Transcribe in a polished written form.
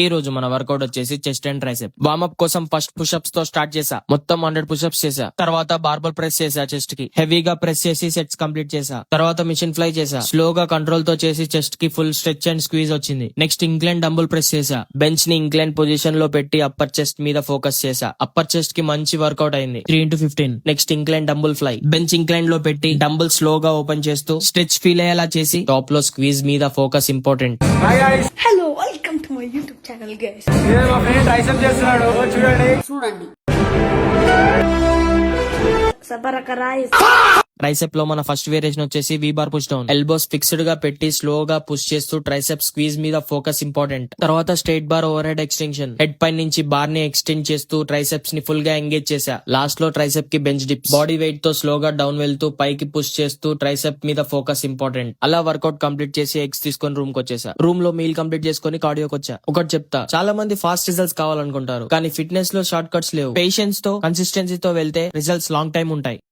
ఈ రోజు మన వర్కౌట్ వచ్చేసి చెస్ట్ అండ్ ట్రైసెప్. వార్మప్ కోసం ఫస్ట్ పుషప్స్ తో స్టార్ట్ చేసా. మొత్తం 100 పుషప్స్ చేసా. తర్వాత బార్బల్ ప్రెస్ చేసా. చెస్ట్ కి హెవీగా ప్రెస్ చేసి సెట్స్ కంప్లీట్ చేసా. తర్వాత మిషన్ ఫ్లై చేసా. స్లోగా కంట్రోల్ తో చేసి చెస్ట్ కి ఫుల్ స్ట్రెచ్ అండ్ స్క్వీజ్ వచ్చింది. నెక్స్ట్ ఇంక్లైన్ డంబుల్ ప్రెస్ చేసా. బెంచ్ ని ఇంక్లైన్ పొజిషన్ లో పెట్టి అప్పర్ చెస్ట్ మీద ఫోకస్ చేసా. అప్పర్ చెస్ట్ కి మంచి వర్కౌట్ అయింది. 3x15. Next incline dumbbell fly. Bench incline లో పెట్టి డంబుల్ స్లోగా ఓపెన్ చేస్తూ స్ట్రెచ్ ఫీల్ అయ్యేలా చేసి టాప్ లో స్క్వీజ్ మీద focus important. Hello, welcome to my YouTube channel, guys. మా ఫ్రెండ్ ట్రైసెప్ చేస్తున్నాడు చూడండి. Sabarakarayas. ట్రైసెప్ లో మన ఫస్ట్ వేరియేషన్ వచ్చేసి V bar push down. Elbows fixed గా పెట్టి స్లోగా పుష్ చేస్తూ ట్రైసెప్ స్క్వీజ్ మీద ఫోకస్ ఇంపార్టెంట్. తర్వాత straight bar overhead extension. Head పై నుంచి బార్ ని ఎక్స్టెండ్ చేస్తూ ట్రైసెప్స్ ని ఫుల్ గా ఎంగేజ్ చేసా. లాస్ట్ లో ట్రైసెప్ కి బెంచ్ డిప్స్. బాడీ వెయిట్ తో స్లోగా డౌన్ వెళ్తూ పైకి పుష్ చేస్తూ ట్రైసెప్ మీద ఫోకస్ ఇంపార్టెంట్. అలా వర్కౌట్ కంప్లీట్ చేసి ఎగ్స్ తీసుకొని రూమ్ కి వచ్చేసా. రూమ్ లో మీల్ కంప్లీట్ చేసుకుని కార్డియోకి వచ్చా. ఒకటి చెప్తా, చాలా మంది ఫాస్ట్ రిజల్ట్స్ కావాలనుకుంటారు, కానీ ఫిట్నెస్ లో షార్ట్ కట్స్ లేవు. పేషెన్స్ తో కన్సిస్టెన్సీతో వెళ్తే రిజల్ట్స్ లాంగ్ టైం ఉంటాయి.